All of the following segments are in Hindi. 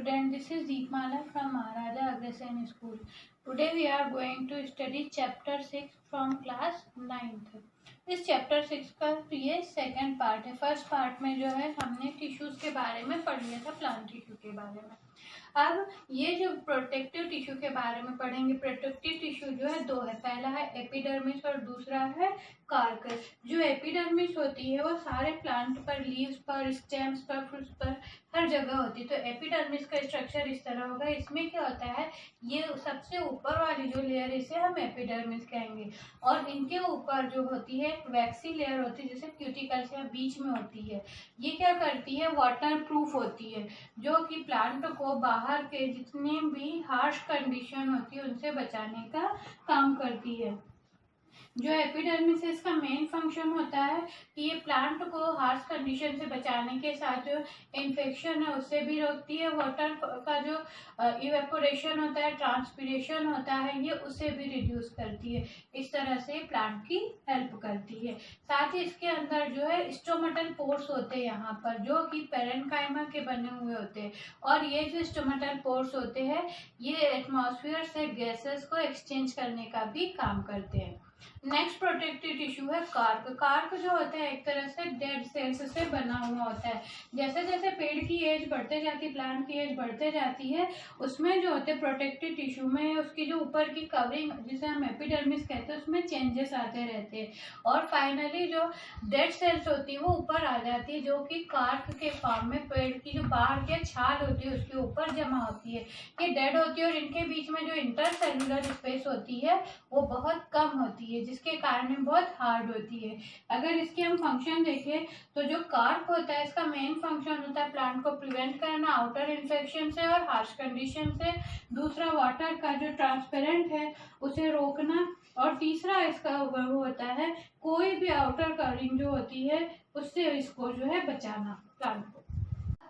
student, this is Deepmala from Maharaja Agrasen School. Today we are going to study chapter 6 from class 9th. इस चैप्टर 6 का ये सेकंड पार्ट है। फर्स्ट पार्ट में जो है हमने टिश्यूज के बारे में पढ़ लिया था, प्लांट टिश्यू के बारे में। अब ये जो प्रोटेक्टिव टिश्यू के बारे में पढ़ेंगे। प्रोटेक्टिव टिश्यू जो है दो है, पहला है एपिडर्मिस और दूसरा है कार्कस। जो एपिडर्मिस होती है वो सारे प्लांट पर, लीव्स पर, स्टेम्स पर, फ्रूट्स पर हर जगह होती है। तो एपिडर्मिस का स्ट्रक्चर इस तरह होगा। इसमें क्या होता है, ये सबसे ऊपर वाली जो लेयर इसे हम एपिडर्मिस कहेंगे, और इनके ऊपर जो होती है वैक्सी लेयर होती है, जैसे क्यूटिकल्स या बीच में होती है। ये क्या करती है, वाटर प्रूफ होती है, जो कि प्लांट को बाहर के जितने भी हार्श कंडीशन होती है उनसे बचाने का काम करती है। जो एपिडर्मिस है इसका मेन फंक्शन होता है कि ये प्लांट को हार्श कंडीशन से बचाने के साथ जो इन्फेक्शन है उससे भी रोकती है। वाटर का जो इवेपोरेशन होता है, ट्रांसपीरेशन होता है, ये उसे भी रिड्यूस करती है। इस तरह से प्लांट की हेल्प करती है। साथ ही इसके अंदर जो है स्टोमेटल पोर्स होते हैं यहाँ पर, जो कि पेरेन्काइमा के बने हुए होते हैं। और ये जो स्टोमेटल पोर्स होते हैं ये एटमॉस्फेयर से गैसेस को एक्सचेंज करने का भी काम करते हैं। नेक्स्ट प्रोटेक्टिव टिश्यू है कार्क। कार्क जो होता है एक तरह से डेड सेल्स से बना हुआ होता है। जैसे जैसे पेड़ की एज बढ़ते जाती है, प्लांट की एज बढ़ते जाती है, उसमें जो होते हैं प्रोटेक्टिव टिश्यू में उसकी जो ऊपर की कवरिंग जिसे हम एपिडर्मिस कहते हैं उसमें चेंजेस आते रहते हैं। और फाइनली जो डेड सेल्स होती है वो ऊपर आ जाती है, जो कि कार्क के फॉर्म में पेड़ की जो बाहर की छाल होती है उसके ऊपर जमा होती है। ये डेड होती है और इनके बीच में जो इंटरसेल्युलर स्पेस होती है वो बहुत कम होती है, जिसके कारण बहुत हार्ड होती है। अगर इसके हम फंक्शन देखें तो जो कार्क होता है इसका मेन फंक्शन होता है प्लांट को प्रिवेंट करना आउटर इन्फेक्शन से और हार्श कंडीशन से। दूसरा वाटर का जो ट्रांसपेरेंट है उसे रोकना, और तीसरा इसका वो होता है कोई भी आउटर कवरिंग जो होती है उससे इसको जो है बचाना प्लांट को।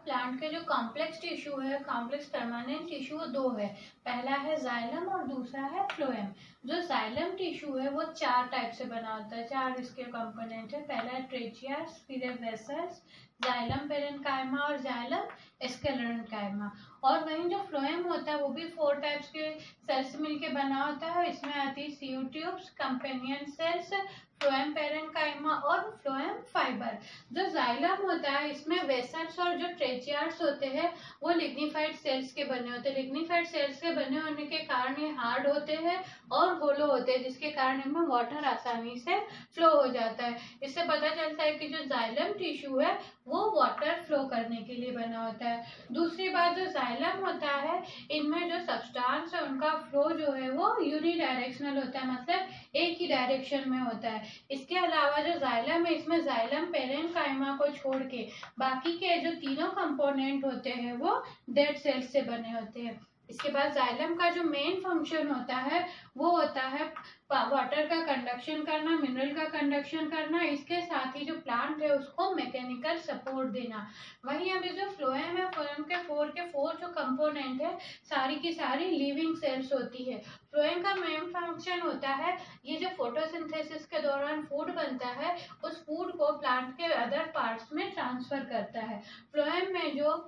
प्लांट के जो कॉम्प्लेक्स टिश्यू है, कॉम्प्लेक्स परमानेंट टिश्यू, वो दो है। पहला है जाइलम और दूसरा है फ्लोएम। जो जाइलम टिश्यू है वो चार टाइप से बना होता है, चार इसके कंपोनेंट है। पहला है ट्रेचियास, फिर है वेसल्स, जाइलम पेरेन्काइमा और जाइलम स्क्लेरेन्काइमा। और वहीं जो फ्लोएम होता है वो भी 4 टाइप्स के सेल्स मिलके बना होता है। इसमें आती है sieve tubes, companion cells, phloem parenchyma और फ्लोएम फाइबर। जो जाइलम होता है इसमें वेसल्स और जो ट्रेचियार्स होते हैं वो लिग्निफाइड सेल्स के बने होते हैं। लिग्निफाइड सेल्स के बने होने के कारण ये हार्ड होते हैं और होलो होते हैं, जिसके कारण इनमें वाटर आसानी से फ्लो हो जाता है। इससे पता चलता है कि जो जाइलम टिश्यू है वो वाटर फ्लो करने के लिए बना होता है। दूसरी बात, जो जाइलम होता है इनमें जो सब्सटेंस है उनका फ्लो जो है वो यूनिडायरेक्शनल होता है, मतलब एक ही डायरेक्शन में होता है। इसके अलावा जो जाइलम है इसमें जाइलम पेरेन्काइमा को छोड़ के बाकी के जो तीनों कंपोनेंट होते हैं वो डेड सेल्स से बने होते हैं। इसके बाद जाइलम का जो मेन फंक्शन होता है वो होता है वाटर का कंडक्शन करना, मिनरल का कंडक्शन करना, इसके साथ ही जो प्लांट है उसको मैकेनिकल सपोर्ट देना। वहीं अभी जो फ्लोएम है, फ्लोएम के फोर जो कंपोनेंट है सारी की सारी लिविंग सेल्स होती है। फ्लोएम का मेन फंक्शन होता है ये जो फोटोसिंथेसिस के दौरान फूड बनता है उस फूड को प्लांट के अदर पार्ट्स में ट्रांसफर करता है। फ्लोएम में जो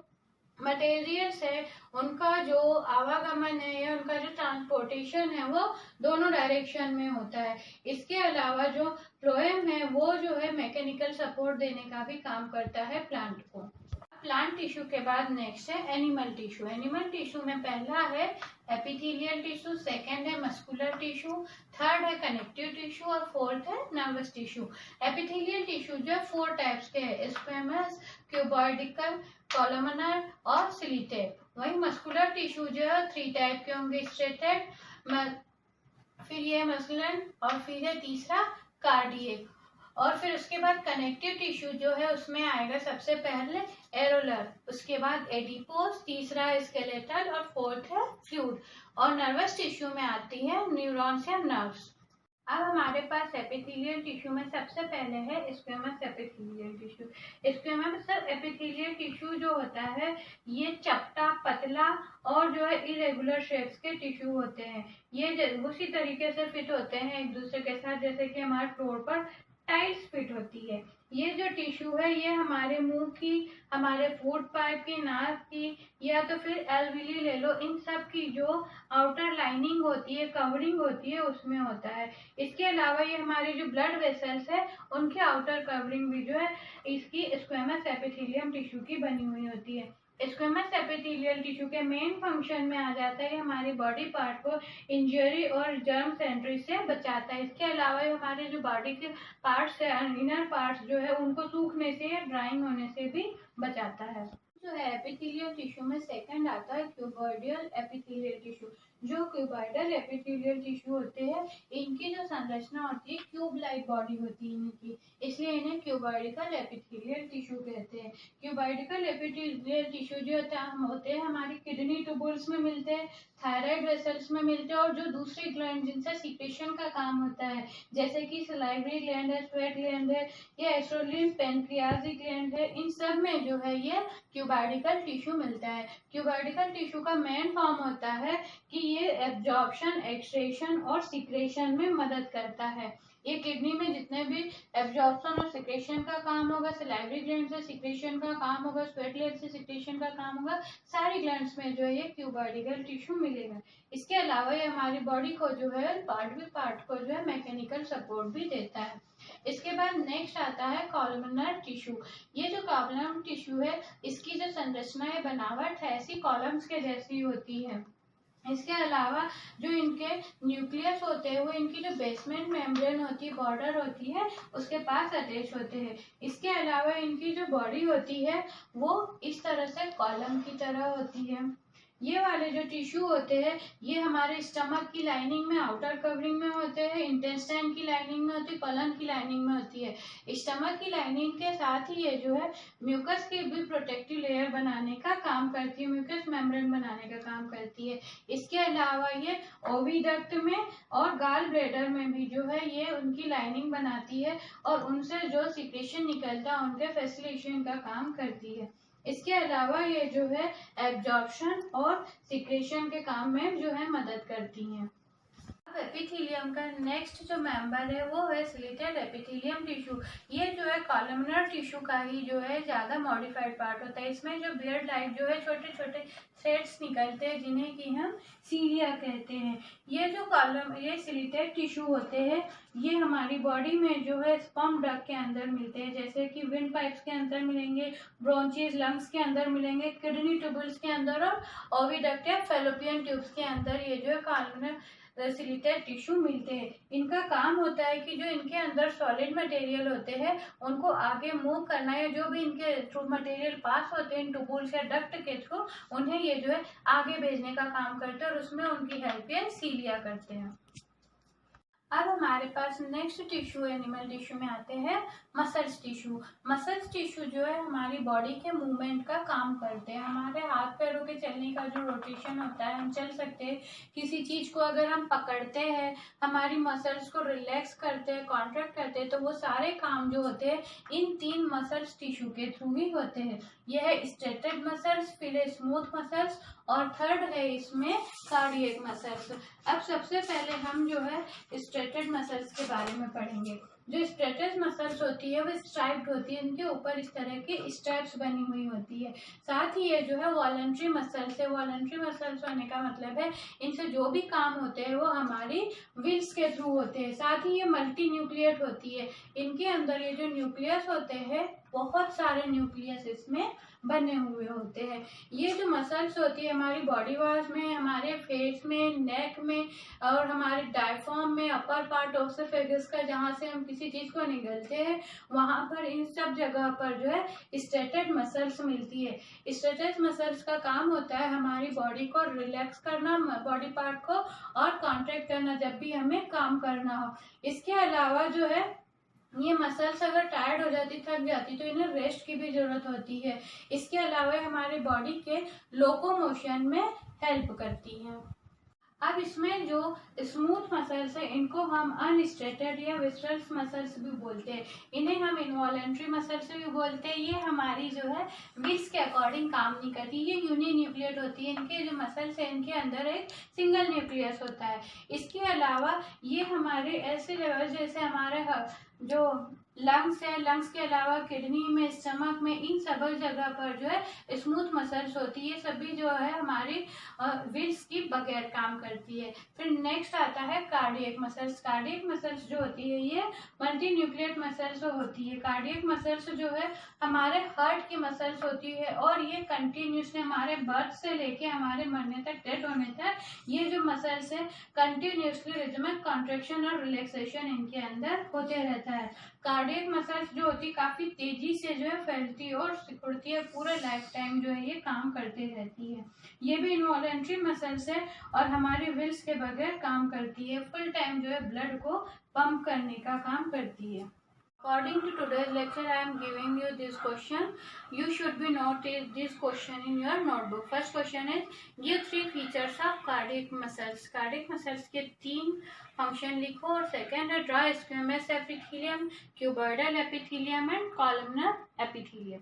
मटेरियल्स है उनका जो आवागमन है या उनका जो ट्रांसपोर्टेशन है वो दोनों डायरेक्शन में होता है। इसके अलावा जो फ्लोएम है वो जो है मैकेनिकल सपोर्ट देने का भी काम करता है प्लांट को। प्लांट टिश्यू के बाद नेक्स्ट है एनिमल टिश्यू। एनिमल टिश्यू में पहला है एपिथेलियल टिश्यू, सेकंड है मस्कुलर टिश्यू, थर्ड है कनेक्टिव टिश्यू और फोर्थ है नर्वस टिश्यू। एपिथेलियल टिश्यू जो 4 टाइप्स के है, स्क्वेमस, क्यूबॉइडिकल, कॉलमनर और सिलिटेट। वहीं मस्कुलर टिश्यू जो है 3 टाइप के होंगे, स्ट्रेटेड, फिर ये मस्कुलर और फिर है तीसरा कार्डियक। और फिर उसके बाद कनेक्टिव टिश्यू जो है उसमें आएगा सबसे पहले एरोलर, उसके बाद एडिपोज, तीसरा स्केलेटल और फोर्थ है फ्लूइड। और नर्वस टिश्यू में आती है न्यूरॉन्स या नर्व्स। अब हमारे पास एपिथेलियल टिश्यू में सबसे पहले है squamous epithelial tissue. Squamous epithelial tissue जो होता है ये चपटा, पतला और जो है इरेगुलर शेप्स के टिश्यू होते हैं। ये उसी तरीके से फिट होते हैं एक दूसरे के साथ जैसे कि हमारे फ्लोर पर टाइल्स फिट होती है। ये जो टिश्यू है ये हमारे मुंह की, हमारे फूड पाइप की, नाक की, या तो फिर एल्वियली ले लो, इन सब की जो आउटर लाइनिंग होती है, कवरिंग होती है, उसमें होता है। इसके अलावा ये हमारे जो ब्लड वेसल्स है उनकी आउटर कवरिंग भी जो है इसकी स्क्वेमस एपिथेलियम टिश्यू की बनी हुई होती है। स्क्वेमस एपिथेलियल टिश्यू के मेन फंक्शन में आ जाता है हमारी बॉडी पार्ट को इंजरी और जर्म एंट्री से बचाता है। इसके अलावा हमारे जो बॉडी के पार्ट्स है, इनर पार्ट्स जो है, उनको सूखने से या ड्राइंग होने से भी बचाता है। जो है एपिथेलियल टिश्यू में सेकंड आता है क्यूबॉइडल एपिथेलियल टिश्यू। जो क्यूबॉइडल एपिथेलियल टिश्यू होते हैं इनकी जो संरचना होती है क्यूब लाइक बॉडी होती है इनकी, इसलिए इन्हें क्यूबॉइडिकल एपिथेलियल टिश्यू कहते हैं। क्यूबॉइडिकल एपिथेलियल टिश्यू जो होते हैं हमारी किडनी ट्यूबुल्स में मिलते हैं, थायराइड वेसल्स में मिलते हैं, और जो दूसरी ग्लैंड जिनसे सिक्रेशन का काम होता है जैसे कि सलाइवरी ग्लैंड है, स्वेट ग्लैंड है, या एस्ट्रोलिन पेनक्रियाजिक ग्लैंड है, इन सब में जो है ये क्यूबॉइडिकल टिश्यू मिलता है। क्यूबॉइडिकल टिश्यू का मेन फॉर्म होता है कि ये एब्जॉर्प्शन, एक्सट्रेशन और सिक्रेशन में मदद करता है। ये किडनी में जितने भी एब्जॉर्प्शन और सिक्रेशन का काम होगा, सलाइवरी ग्लैंड से सिक्रेशन का काम होगा, स्वेट ग्लैंड से सिक्रेशन का काम होगा, सारी ग्लैंड्स में जो है ये क्यूबॉइडिकल टिश्यू मिलेगा। इसके अलावा ये हमारी बॉडी को जो है पार्ट को जो है मैकेनिकल सपोर्ट भी देता है। इसके बाद नेक्स्ट आता है कॉलमनर टिश्यू। ये जो कॉलमनर टिश्यू है इसकी जो संरचना है, बनावट है, ऐसी कॉलम्स के जैसी होती है। इसके अलावा जो इनके न्यूक्लियस होते हैं वो इनकी जो बेसमेंट मेम्ब्रेन होती है, बॉर्डर होती है, उसके पास अटैच होते हैं। इसके अलावा इनकी जो बॉडी होती है वो इस तरह से कॉलम की तरह होती है। ये वाले जो टिश्यू होते हैं ये हमारे स्टमक की लाइनिंग में, आउटर कवरिंग में होते हैं, इंटेस्टाइन की लाइनिंग में होती है, कोलन की लाइनिंग में होती है। स्टमक की लाइनिंग के साथ ही ये जो है म्यूकस की भी प्रोटेक्टिव लेयर बनाने का काम करती है, म्यूकस मेम्ब्रेन बनाने का काम करती है। इसके अलावा ये ओविडक्ट में और गाल ब्लैडर में भी जो है ये उनकी लाइनिंग बनाती है और उनसे जो सिक्रेशन निकलता है उनके फैसिलिटेशन का काम करती है। इसके अलावा ये जो है एब्जॉर्प्शन और सिक्रेशन के काम में जो है मदद करती हैं। अब एपिथेलियम का नेक्स्ट जो मेंबर है वो है स्लिटेड एपिथेलियम टिश्यू। ये जो है कॉलमनर टिश्यू का ही जो है ज्यादा मॉडिफाइड पार्ट होता है। इसमें जो बियर्ड लाइक जो है छोटे छोटे थ्रेड्स निकलते हैं जिन्हें कि हम सीलिया कहते हैं। ये स्लिटेड टिश्यू होते हैं, ये हमारी बॉडी में जो है स्पर्म डक्ट के अंदर मिलते हैं, जैसे कि विंड पाइप्स के अंदर मिलेंगे, ब्रोंचिस लंग्स के अंदर मिलेंगे, किडनी ट्यूबल्स के अंदर और ओविडक्ट या फैलोपियन ट्यूब्स के अंदर ये जो है कॉलमनर सिलिटेड टिश्यू मिलते हैं। इनका काम होता है कि जो इनके अंदर सॉलिड मटेरियल होते हैं उनको आगे मूव करना, या जो भी इनके थ्रू मटेरियल पास होते हैं इन ट्यूबुल्स या डक्ट के थ्रू, उन्हें ये जो है आगे भेजने का काम करते हैं और उसमें उनकी हेल्प ये सीलिया करते हैं। अब हमारे पास नेक्स्ट टिश्यू एनिमल टिश्यू में आते हैं मसल्स टिश्यू। मसल्स टिश्यू जो है हमारी बॉडी के मूवमेंट का काम करते हैं। हमारे हाथ पैरों के चलने का जो रोटेशन होता है, हम चल सकते हैं, किसी चीज को अगर हम पकड़ते हैं, हमारी मसल्स को रिलैक्स करते हैं, कॉन्ट्रैक्ट करते हैं, तो वो सारे काम जो होते हैं इन 3 मसल्स टिश्यू के थ्रू ही होते हैं। यह है स्ट्रेटेड मसल्स, फिर है स्मूथ मसल्स और थर्ड है इसमें कार्डियक मसल्स। अब सबसे पहले हम जो है स्ट्रेटेड मसल्स के बारे में पढ़ेंगे। जो स्ट्रेटेड मसल्स होती है वो स्ट्राइप्ड होती है, इनके ऊपर इस तरह की स्ट्रैप्स बनी हुई होती है। साथ ही ये जो है वॉलंटरी मसल्स है। वॉलंटरी मसल्स होने का मतलब है इनसे जो भी काम होते हैं वो हमारी विल्स के थ्रू होते हैं। साथ ही ये मल्टी न्यूक्लियट होती है, इनके अंदर ये जो न्यूक्लियस होते हैं बहुत सारे न्यूक्लियस इसमें बने हुए होते हैं। ये जो मसल्स होती है हमारी बॉडी वार्स में, हमारे फेस में, नेक में और हमारे डायफ्राम में, अपर पार्ट ऑसोफेगस का जहाँ से हम किसी चीज को निगलते हैं वहां पर, इन सब जगह पर जो है स्ट्रेटेड मसल्स मिलती है। स्ट्रेटेड मसल्स का काम होता है हमारी बॉडी को रिलैक्स करना, बॉडी पार्ट को, और कॉन्ट्रैक्ट करना जब भी हमें काम करना हो। इसके अलावा जो है ये मसल्स अगर टायर्ड हो जाती, थक जाती, तो इन्हें रेस्ट की भी जरूरत होती है। इसके अलावा हमारे बॉडी के लोकोमोशन में हेल्प करती है। अब इसमें जो स्मूथ मसल्स है इनको हम अनस्ट्रेटेड या विस्ट्रल्स मसल्स भी बोलते हैं। इन्हें हम इनवॉलेंट्री मसल्स भी बोलते हैं। ये हमारी जो है विल्स के अकॉर्डिंग काम नहीं करती, ये यूनि न्यूक्लियट होती है। इनके जो मसल्स है इनके अंदर एक सिंगल न्यूक्लियस होता है। इसके अलावा ये हमारे ऐसे लेवल जैसे हमारे जो लंग्स है, लंग्स के अलावा किडनी में, स्टमक में, इन सब जगह पर जो है स्मूथ मसल्स होती है। सभी जो है हमारी विल्स की बगैर काम करती है। फिर नेक्स्ट आता है कार्डियक मसल्स। कार्डियक मसल्स जो होती है ये मल्टी न्यूक्लियट मसल्स होती है। कार्डियक मसल्स जो है हमारे हार्ट की मसल्स होती है और ये कंटिन्यूसली हमारे बर्थ से लेके हमारे मरने तक, डेथ होने तक, ये जो मसल्स है कंटिन्यूसली रिदमिक कॉन्ट्रेक्शन और रिलैक्सेशन इनके अंदर होते रहता है। कार्डियक मसल्स जो होती है काफी तेजी से जो है फैलती है और सिकुड़ती है, पूरे लाइफ टाइम जो है ये काम करती रहती है। ये भी इनवॉलेंट्री मसल्स है और हमारी विल्स के बगैर काम करती है, फुल टाइम जो है ब्लड को पंप करने का काम करती है। According to today's lecture, I am giving you this question. You should be note this question in your notebook. First question is, give 3 features of cardiac muscles. Cardiac muscles के 3 फंक्शन लिखो। और सेकेंड है, dry squamous epithelium, cuboidal epithelium and columnar epithelium.